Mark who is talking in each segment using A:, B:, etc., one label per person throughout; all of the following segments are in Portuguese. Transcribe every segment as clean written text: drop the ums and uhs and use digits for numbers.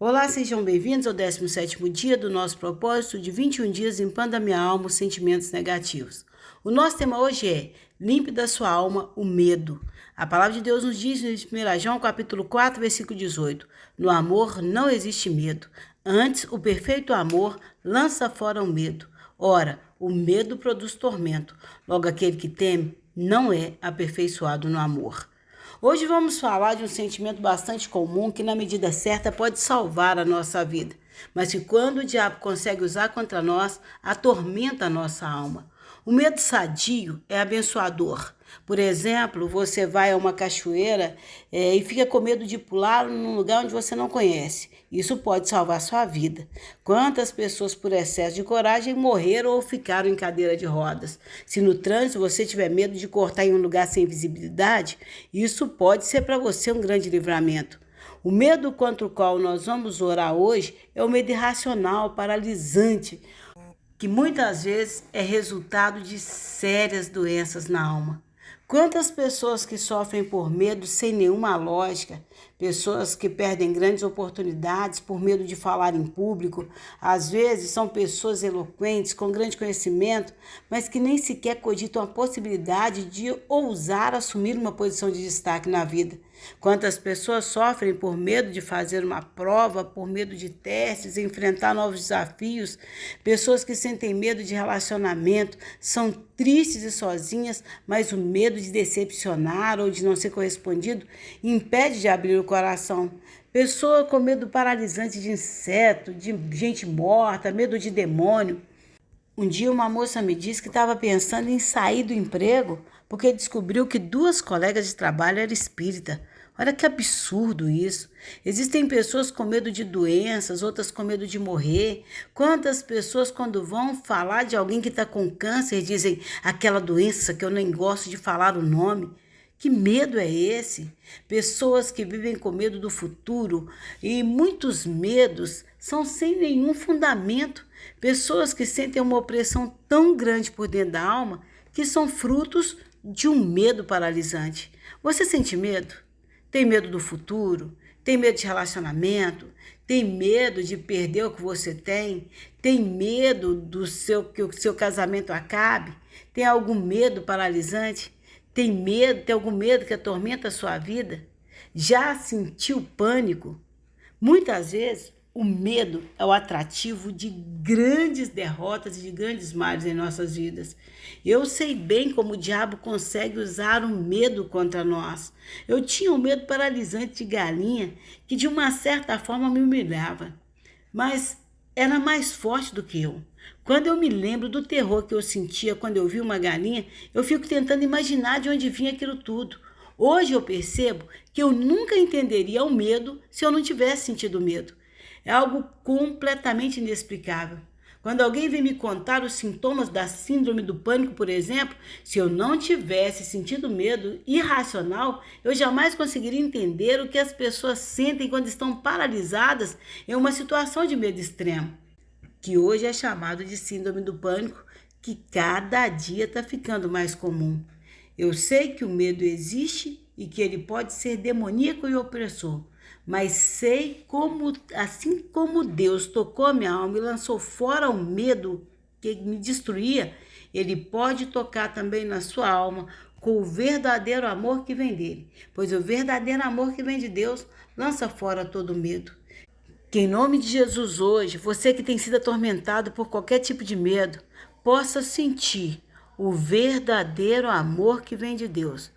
A: Olá, sejam bem-vindos ao 17º dia do nosso propósito de 21 dias limpando a minha alma os sentimentos negativos. O nosso tema hoje é limpe da sua alma o medo. A palavra de Deus nos diz em 1 João capítulo 4, versículo 18, no amor não existe medo, antes o perfeito amor lança fora o medo. Ora, o medo produz tormento, logo aquele que teme não é aperfeiçoado no amor. Hoje vamos falar de um sentimento bastante comum que, na medida certa, pode salvar a nossa vida, mas que, quando o diabo consegue usar contra nós, atormenta a nossa alma. O medo sadio é abençoador. Por exemplo, você vai a uma cachoeira e fica com medo de pular num lugar onde você não conhece. Isso pode salvar sua vida. Quantas pessoas, por excesso de coragem, morreram ou ficaram em cadeira de rodas? Se no trânsito você tiver medo de cortar em um lugar sem visibilidade, isso pode ser para você um grande livramento. O medo contra o qual nós vamos orar hoje é o medo irracional, paralisante, que muitas vezes é resultado de sérias doenças na alma. Quantas pessoas que sofrem por medo sem nenhuma lógica, pessoas que perdem grandes oportunidades por medo de falar em público, às vezes são pessoas eloquentes, com grande conhecimento, mas que nem sequer cogitam a possibilidade de ousar assumir uma posição de destaque na vida. Quantas pessoas sofrem por medo de fazer uma prova, por medo de testes, enfrentar novos desafios, pessoas que sentem medo de relacionamento, são tristes e sozinhas, mas o medo de decepcionar ou de não ser correspondido impede de abrir o coração. Pessoa com medo paralisante de inseto, de gente morta, medo de demônio. Um dia uma moça me disse que estava pensando em sair do emprego porque descobriu que 2 colegas de trabalho eram espírita. Olha que absurdo isso. Existem pessoas com medo de doenças, outras com medo de morrer. Quantas pessoas, quando vão falar de alguém que está com câncer, dizem aquela doença que eu nem gosto de falar o nome. Que medo é esse? Pessoas que vivem com medo do futuro, e muitos medos são sem nenhum fundamento. Pessoas que sentem uma opressão tão grande por dentro da alma que são frutos de um medo paralisante. Você sente medo? Tem medo do futuro? Tem medo de relacionamento? Tem medo de perder o que você tem? Tem medo que o seu casamento acabe? Tem algum medo paralisante? Tem algum medo que atormenta a sua vida? Já sentiu pânico? Muitas vezes, o medo é o atrativo de grandes derrotas e de grandes males em nossas vidas. Eu sei bem como o diabo consegue usar o medo contra nós. Eu tinha um medo paralisante de galinha que, de uma certa forma, me humilhava, mas era mais forte do que eu. Quando eu me lembro do terror que eu sentia quando eu vi uma galinha, eu fico tentando imaginar de onde vinha aquilo tudo. Hoje eu percebo que eu nunca entenderia o medo se eu não tivesse sentido medo. É algo completamente inexplicável. Quando alguém vem me contar os sintomas da síndrome do pânico, por exemplo, se eu não tivesse sentido medo irracional, eu jamais conseguiria entender o que as pessoas sentem quando estão paralisadas em uma situação de medo extremo, que hoje é chamado de síndrome do pânico, que cada dia está ficando mais comum. Eu sei que o medo existe e que ele pode ser demoníaco e opressor, mas sei como, assim como Deus tocou a minha alma e lançou fora o medo que me destruía, ele pode tocar também na sua alma com o verdadeiro amor que vem dele, pois o verdadeiro amor que vem de Deus lança fora todo medo. Que em nome de Jesus hoje, você que tem sido atormentado por qualquer tipo de medo, possa sentir o verdadeiro amor que vem de Deus,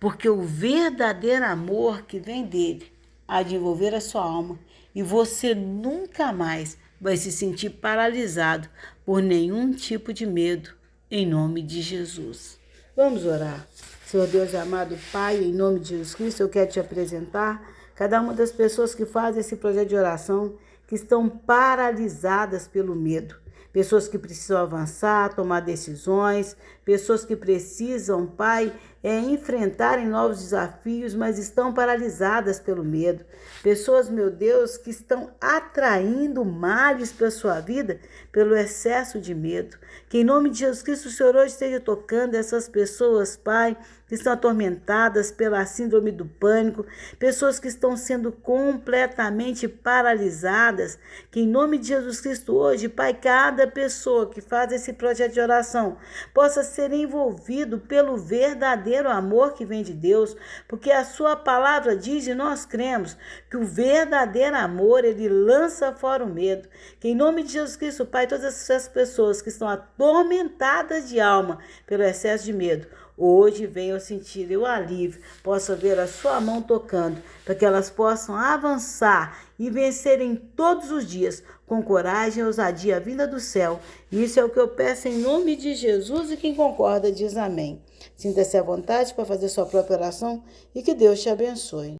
A: porque o verdadeiro amor que vem dele há de envolver a sua alma e você nunca mais vai se sentir paralisado por nenhum tipo de medo, em nome de Jesus. Vamos orar. Senhor Deus amado Pai, em nome de Jesus Cristo, eu quero te apresentar cada uma das pessoas que fazem esse projeto de oração, que estão paralisadas pelo medo. Pessoas que precisam avançar, tomar decisões, pessoas que precisam, Pai, enfrentarem novos desafios, mas estão paralisadas pelo medo. Pessoas, meu Deus, que estão atraindo males para a sua vida pelo excesso de medo. Que em nome de Jesus Cristo o Senhor hoje esteja tocando essas pessoas, Pai, que estão atormentadas pela síndrome do pânico, pessoas que estão sendo completamente paralisadas, que em nome de Jesus Cristo hoje, Pai, cada pessoa que faz esse projeto de oração possa ser envolvido pelo verdadeiro amor que vem de Deus, porque a sua palavra diz e nós cremos que o verdadeiro amor, ele lança fora o medo. Que em nome de Jesus Cristo, Pai, todas essas pessoas que estão atormentadas de alma pelo excesso de medo, hoje venham sentir o alívio, possam ver a sua mão tocando, para que elas possam avançar e vencerem todos os dias com coragem e ousadia vinda do céu. Isso é o que eu peço em nome de Jesus, e quem concorda diz amém. Sinta-se à vontade para fazer sua própria oração e que Deus te abençoe.